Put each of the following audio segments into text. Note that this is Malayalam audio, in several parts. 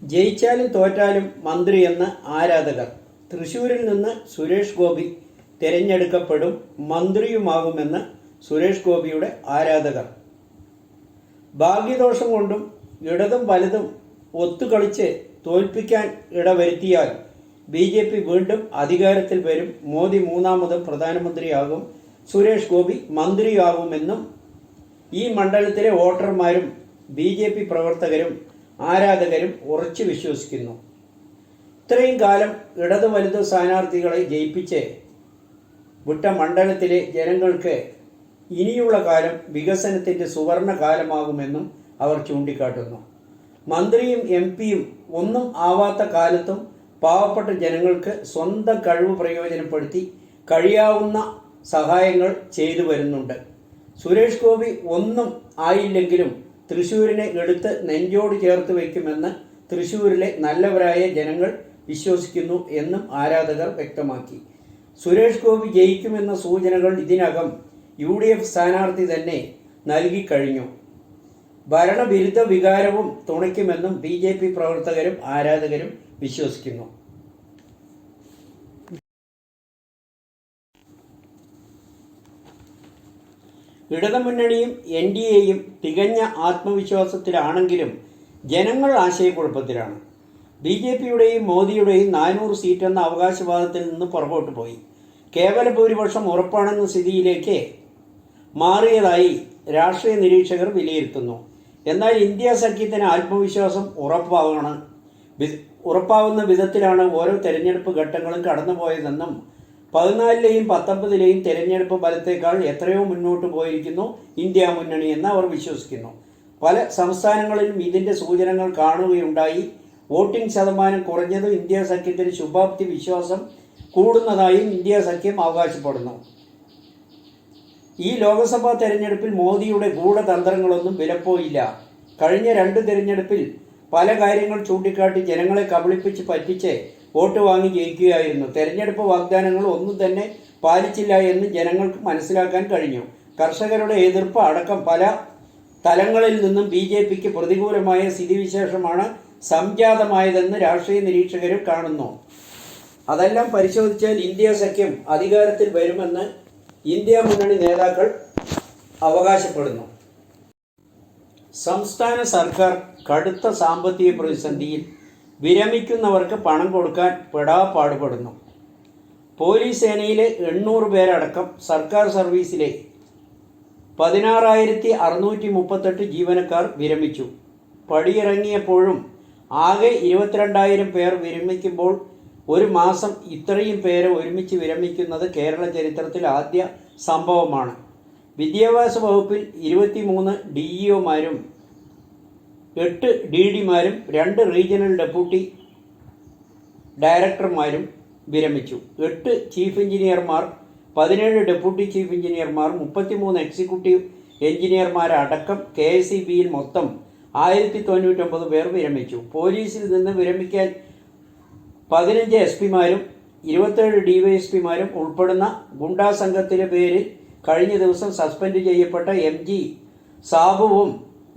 ജയിച്ചാലും തോറ്റാലും മന്ത്രിയെന്ന് ആരാധകർ. തൃശൂരിൽ നിന്ന് സുരേഷ് ഗോപി തിരഞ്ഞെടുക്കപ്പെടും, മന്ത്രിയുമാകുമെന്ന് സുരേഷ് ഗോപിയുടെ ആരാധകർ. ഭാഗ്യദോഷം കൊണ്ടും ഇടതും വലതും ഒത്തുകളിച്ച് തോൽപ്പിക്കാൻ ഇടവരുത്തിയാൽ BJP വീണ്ടും അധികാരത്തിൽ വരും, മോദി മൂന്നാമതും പ്രധാനമന്ത്രിയാകും, സുരേഷ് ഗോപി മന്ത്രിയാകുമെന്നും ഈ മണ്ഡലത്തിലെ വോട്ടർമാരും BJP പ്രവർത്തകരും ആരാധകരും ഉറച്ചു വിശ്വസിക്കുന്നു. ഇത്രയും കാലം ഇടതു വലതു സ്ഥാനാർത്ഥികളെ ജയിപ്പിച്ച് വിട്ട മണ്ഡലത്തിലെ ജനങ്ങൾക്ക് ഇനിയുള്ള കാലം വികസനത്തിന്റെ സുവർണ കാലമാകുമെന്നും അവർ ചൂണ്ടിക്കാട്ടുന്നു. മന്ത്രിയും MP-യും ഒന്നും ആവാത്ത കാലത്തും പാവപ്പെട്ട ജനങ്ങൾക്ക് സ്വന്തം കഴിവ് പ്രയോജനപ്പെടുത്തി കഴിയാവുന്ന സഹായങ്ങൾ ചെയ്തു വരുന്നുണ്ട്. സുരേഷ് ഗോപി ഒന്നും ആയില്ലെങ്കിലും തൃശൂരിനെ എടുത്ത് നെഞ്ചോട് ചേർത്ത് വയ്ക്കുമെന്ന് തൃശൂരിലെ നല്ലവരായ ജനങ്ങൾ വിശ്വസിക്കുന്നു എന്നും ആരാധകർ വ്യക്തമാക്കി. സുരേഷ് ഗോപി ജയിക്കുമെന്ന സൂചനകൾ ഇതിനകം UDF സ്ഥാനാർത്ഥി തന്നെ നൽകിക്കഴിഞ്ഞു. ഭരണവിരുദ്ധ വികാരവും തുണയ്ക്കുമെന്നും BJP പ്രവർത്തകരും ആരാധകരും വിശ്വസിക്കുന്നു. ഇടതുമുന്നണിയും NDAയും തികഞ്ഞ ആത്മവിശ്വാസത്തിലാണെങ്കിലും ജനങ്ങൾ ആശയക്കുഴപ്പത്തിലാണ്. BJPയുടെയും മോദിയുടെയും 400 സീറ്റെന്ന അവകാശവാദത്തിൽ നിന്ന് പുറകോട്ട് പോയി കേവല ഭൂരിപക്ഷം ഉറപ്പാണെന്ന സ്ഥിതിയിലേക്ക് മാറിയതായി രാഷ്ട്രീയ നിരീക്ഷകർ വിലയിരുത്തുന്നു. എന്നാൽ ഇന്ത്യ സഖ്യത്തിന് ആത്മവിശ്വാസം ഉറപ്പാവുന്ന വിധത്തിലാണ് ഓരോ തെരഞ്ഞെടുപ്പ് ഘട്ടങ്ങളും കടന്നുപോയതെന്നും 14ലെയും 19ലെയും തെരഞ്ഞെടുപ്പ് ഫലത്തേക്കാൾ എത്രയോ മുന്നോട്ട് പോയിരിക്കുന്നു ഇന്ത്യ മുന്നണി എന്ന് അവർ വിശ്വസിക്കുന്നു. പല സംസ്ഥാനങ്ങളിലും ഇതിന്റെ സൂചനകൾ കാണുകയുണ്ടായി. വോട്ടിംഗ് ശതമാനം കുറഞ്ഞതും ഇന്ത്യ സഖ്യത്തിന് ശുഭാപ്തി വിശ്വാസം കൂടുന്നതായും ഇന്ത്യ സഖ്യം അവകാശപ്പെടുന്നു. ഈ ലോക്സഭാ തെരഞ്ഞെടുപ്പിൽ മോദിയുടെ ഗൂഢതന്ത്രങ്ങളൊന്നും വിലപ്പോയില്ല. കഴിഞ്ഞ 2 തെരഞ്ഞെടുപ്പിൽ പല കാര്യങ്ങൾ ചൂണ്ടിക്കാട്ടി ജനങ്ങളെ കബളിപ്പിച്ച് പറ്റിച്ച് വോട്ട് വാങ്ങി ജയിക്കുകയായിരുന്നു. തെരഞ്ഞെടുപ്പ് വാഗ്ദാനങ്ങൾ ഒന്നും തന്നെ പാലിച്ചില്ല എന്ന് ജനങ്ങൾക്ക് മനസ്സിലാക്കാൻ കഴിഞ്ഞു. കർഷകരുടെ എതിർപ്പ് അടക്കം പല തലങ്ങളിൽ നിന്നും BJPക്ക് പ്രതികൂലമായ സ്ഥിതിവിശേഷമാണ് സംജാതമായതെന്ന് രാഷ്ട്രീയ നിരീക്ഷകരും കാണുന്നു. അതെല്ലാം പരിശോധിച്ചാൽ ഇന്ത്യ സഖ്യം അധികാരത്തിൽ വരുമെന്ന് ഇന്ത്യ മുന്നണി നേതാക്കൾ അവകാശപ്പെടുന്നു. സംസ്ഥാന സർക്കാർ കടുത്ത സാമ്പത്തിക പ്രതിസന്ധിയിൽ വിരമിക്കുന്നവർക്ക് പണം കൊടുക്കാൻ പെടാപ്പാടുപെടുന്നു. പോലീസ് സേനയിലെ 800 പേരടക്കം സർക്കാർ സർവീസിലെ 16,638 ജീവനക്കാർ വിരമിച്ചു. പടിയിറങ്ങിയപ്പോഴും ആകെ 22,000 പേർ വിരമിക്കുമ്പോൾ ഒരു മാസം ഇത്രയും പേര് ഒരുമിച്ച് വിരമിക്കുന്നത് കേരള ചരിത്രത്തിൽ ആദ്യ സംഭവമാണ്. വിദ്യാഭ്യാസ വകുപ്പിൽ 23 DEOമാരും 8 DDമാരും 2 റീജിയണൽ ഡെപ്യൂട്ടി ഡയറക്ടർമാരും വിരമിച്ചു. 8 ചീഫ് എഞ്ചിനീയർമാർ, 17 ഡെപ്യൂട്ടി ചീഫ് എഞ്ചിനീയർമാർ, 33 എക്സിക്യൂട്ടീവ് എഞ്ചിനീയർമാരടക്കം KSEBയിൽ മൊത്തം 1099 പേർ വിരമിച്ചു. പോലീസിൽ നിന്ന് വിരമിക്കാൻ 15 SP-മാരും 27 DYSP-മാരും ഉൾപ്പെടുന്ന ഗുണ്ടാ സംഘത്തിലെ പേരിൽ കഴിഞ്ഞ ദിവസം സസ്പെൻഡ് ചെയ്യപ്പെട്ട MG സാബുവും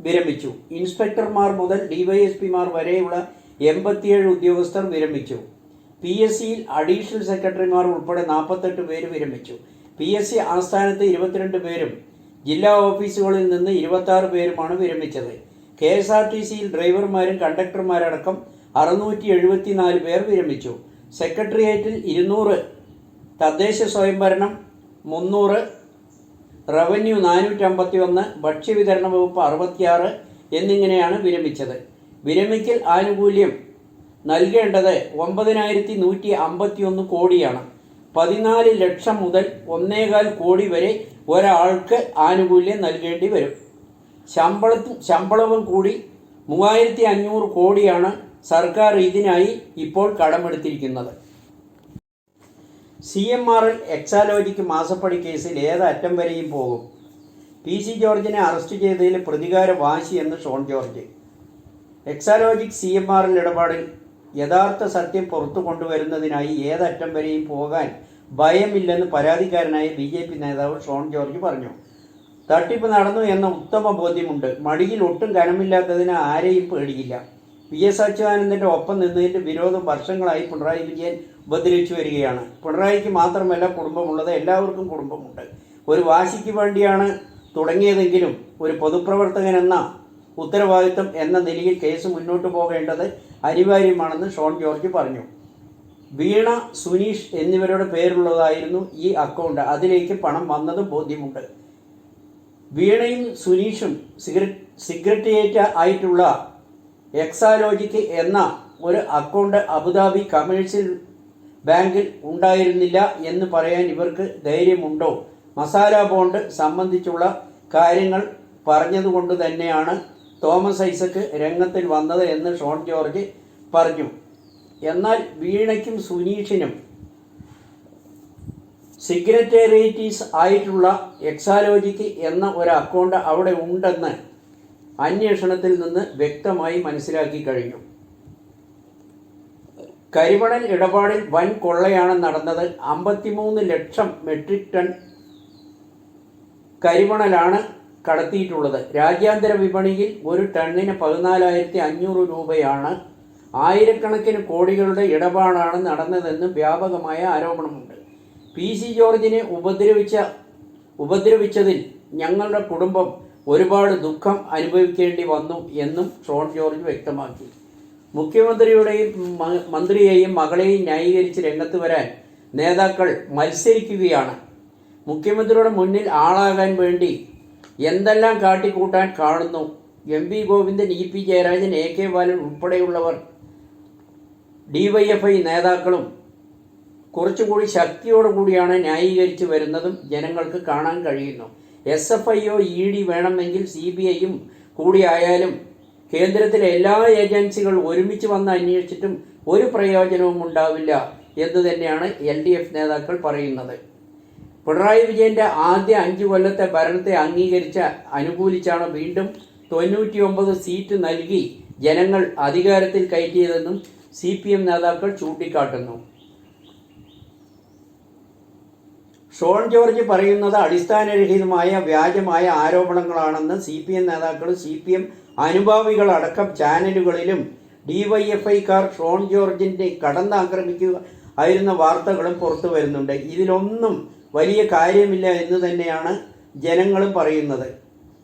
വിരമിച്ചു. ഇൻസ്പെക്ടർമാർ മുതൽ DYSP-മാർ വരെയുള്ള 87 ഉദ്യോഗസ്ഥർ വിരമിച്ചു. PSCയിൽ അഡീഷണൽ സെക്രട്ടറിമാർ ഉൾപ്പെടെ 48 പേര് വിരമിച്ചു. PSC ആസ്ഥാനത്ത് 22 പേരും ജില്ലാ ഓഫീസുകളിൽ നിന്ന് 26 പേരുമാണ് വിരമിച്ചത്. KSRTCയിൽ ഡ്രൈവർമാരും കണ്ടക്ടർമാരടക്കം 674 പേർ വിരമിച്ചു. സെക്രട്ടേറിയറ്റിൽ 200, തദ്ദേശ സ്വയംഭരണം 300, റവന്യൂ 451, ഭക്ഷ്യവിതരണ വകുപ്പ് 66 എന്നിങ്ങനെയാണ് വിരമിച്ചത്. വിരമിക്കൽ ആനുകൂല്യം നൽകേണ്ടത് 9,151 കോടിയാണ്. 14 ലക്ഷം മുതൽ 1,4 കോടി വരെ ഒരാൾക്ക് ആനുകൂല്യം നൽകേണ്ടി വരും. ശമ്പളവും കൂടി 3,500 കോടിയാണ് സർക്കാർ ഇതിനായി ഇപ്പോൾ കടമെടുത്തിരിക്കുന്നത്. CMRL എക്സാലോജിക്ക് മാസപ്പടി കേസിൽ ഏത് അറ്റം വരെയും പോകും. PC ജോർജിനെ അറസ്റ്റ് ചെയ്തതിൽ പ്രതികാര വാശി എന്ന് ഷോൺ ജോർജ്. എക്സാലോജിക് CMRL ഇടപാടിൽ യഥാർത്ഥ സത്യം പുറത്തു കൊണ്ടുവരുന്നതിനായി ഏതറ്റം വരെയും പോകാൻ ഭയമില്ലെന്ന് പരാതിക്കാരനായ BJP നേതാവ് ഷോൺ ജോർജ് പറഞ്ഞു. തട്ടിപ്പ് നടന്നു എന്ന ഉത്തമ ബോധ്യമുണ്ട്. മടിയിൽ ഒട്ടും കനമില്ലാത്തതിന് ആരെയും പേടിയില്ല. VS അച്യുതാനന്ദൻ്റെ ഒപ്പം നിന്നതിൻ്റെ വിരോധം വർഷങ്ങളായി പിണറായി വിജയൻ ഉപദ്രവിച്ചു വരികയാണ്. പിണറായിക്ക് മാത്രമല്ല കുടുംബമുള്ളത്, എല്ലാവർക്കും കുടുംബമുണ്ട്. ഒരു വാശിക്ക് വേണ്ടിയാണ് തുടങ്ങിയതെങ്കിലും ഒരു പൊതുപ്രവർത്തകൻ എന്ന ഉത്തരവാദിത്വം എന്ന നിലയിൽ കേസ് മുന്നോട്ട് പോകേണ്ടത് അനിവാര്യമാണെന്ന് ഷോൺ ജോർജ് പറഞ്ഞു. വീണ, സുനീഷ് എന്നിവരുടെ പേരുള്ളതായിരുന്നു ഈ അക്കൗണ്ട്. അതിലേക്ക് പണം വന്നതും ബോധ്യമുണ്ട്. വീണയും സുനീഷും സിക്രട്ടേറിയറ്റ് ആയിട്ടുള്ള എക്സാലോജിക് എന്ന ഒരു അക്കൗണ്ട് അബുദാബി കമേഴ്ഷ്യൽ ബാങ്കിൽ ഉണ്ടായിരുന്നില്ല എന്ന് പറയാൻ ഇവർക്ക് ധൈര്യമുണ്ടോ? മസാല ബോണ്ട് സംബന്ധിച്ചുള്ള കാര്യങ്ങൾ പറഞ്ഞതുകൊണ്ട് തന്നെയാണ് തോമസ് ഐസക് രംഗത്തിൽ വന്നത് എന്ന് ഷോൺ ജോർജ് പറഞ്ഞു. എന്നാൽ വീണയ്ക്കും സുനീഷിനും സിഗ്നറ്റേറിയറ്റീസ് ആയിട്ടുള്ള എക്സാലോജിക് എന്ന ഒരു അക്കൗണ്ട് അവിടെ ഉണ്ടെന്ന് അന്വേഷണത്തിൽ നിന്ന് വ്യക്തമായി മനസ്സിലാക്കി കഴിഞ്ഞു. കരിമണൽ ഇടപാടിൽ വൻ കൊള്ളയാണ് നടന്നത്. 53 ലക്ഷം മെട്രിക് ടൺ കരിമണലാണ് കടത്തിയിട്ടുള്ളത്. രാജ്യാന്തര വിപണിയിൽ ഒരു ടണ്ണിന് 14,500 രൂപയാണ്. ആയിരക്കണക്കിന് കോടികളുടെ ഇടപാടാണ് നടന്നതെന്നും വ്യാപകമായ ആരോപണമുണ്ട്. PC ജോർജിനെ ഉപദ്രവിച്ചതിൽ ഞങ്ങളുടെ കുടുംബം ഒരുപാട് ദുഃഖം അനുഭവിക്കേണ്ടി വന്നു എന്നും ഷോൺ ജോർജ് വ്യക്തമാക്കി. മുഖ്യമന്ത്രിയുടെയും മന്ത്രിയെയും മകളെയും ന്യായീകരിച്ച് രംഗത്ത് വരാൻ നേതാക്കൾ മത്സരിക്കുകയാണ്. മുഖ്യമന്ത്രിയുടെ മുന്നിൽ ആളാകാൻ വേണ്ടി എന്തെല്ലാം കാട്ടിക്കൂട്ടാൻ കാണുന്നു. MP Govindan, EP Jayarajan, AK ബാലൻ ഉൾപ്പെടെയുള്ളവർ DYFI നേതാക്കളും കുറച്ചുകൂടി ശക്തിയോടുകൂടിയാണ് ന്യായീകരിച്ച് വരുന്നതും ജനങ്ങൾക്ക് കാണാൻ കഴിയുന്നു. SFIയോ ED വേണമെങ്കിൽ CBIയും കൂടിയായാലും കേന്ദ്രത്തിലെ എല്ലാ ഏജൻസികൾ ഒരുമിച്ച് വന്ന് അന്വേഷിച്ചിട്ടും ഒരു പ്രയോജനവും ഉണ്ടാവില്ല എന്ന് തന്നെയാണ് LDF നേതാക്കൾ പറയുന്നത്. പിണറായി വിജയൻ്റെ ആദ്യ 5 കൊല്ലത്തെ ഭരണത്തെ അനുകൂലിച്ചാണ് വീണ്ടും 99 സീറ്റ് നൽകി ജനങ്ങൾ അധികാരത്തിൽ കയറ്റിയതെന്നും CPM നേതാക്കൾ ചൂണ്ടിക്കാട്ടുന്നു. ഷോൺ ജോർജ് പറയുന്നത് അടിസ്ഥാനരഹിതമായ വ്യാജമായ ആരോപണങ്ങളാണെന്ന് CPM നേതാക്കളും CPM അനുഭാവികളടക്കം ചാനലുകളിലും DYFIക്കാർ ഷോൺ ജോർജിൻ്റെ കടന്നാക്രമിക്കുക ആയിരുന്ന വാർത്തകളും പുറത്തു വരുന്നുണ്ട്. ഇതിലൊന്നും വലിയ കാര്യമില്ല എന്ന് തന്നെയാണ് ജനങ്ങളും പറയുന്നത്.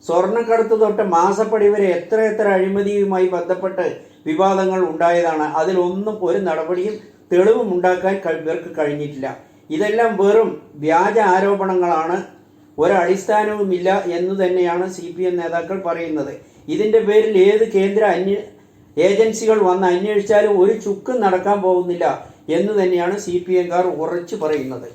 സ്വർണ്ണക്കടത്ത് തൊട്ട് മാസപ്പടി വരെ എത്ര അഴിമതിയുമായി ബന്ധപ്പെട്ട് വിവാദങ്ങൾ ഉണ്ടായതാണ്. അതിലൊന്നും ഒരു നടപടിയും തെളിവും ഉണ്ടാക്കാൻ ഇവർക്ക് കഴിഞ്ഞിട്ടില്ല. ഇതെല്ലാം വെറും വ്യാജ ആരോപണങ്ങളാണ്, ഒരടിസ്ഥാനവുമില്ല എന്ന് തന്നെയാണ് CPM നേതാക്കൾ പറയുന്നത്. ഇതിൻ്റെ പേരിൽ ഏത് കേന്ദ്ര ഏജൻസികൾ വന്ന് അന്വേഷിച്ചാലും ഒരു ചുക്കും നടക്കാൻ പോകുന്നില്ല എന്ന് തന്നെയാണ് CPMകാർ ഉറച്ചു പറയുന്നത്.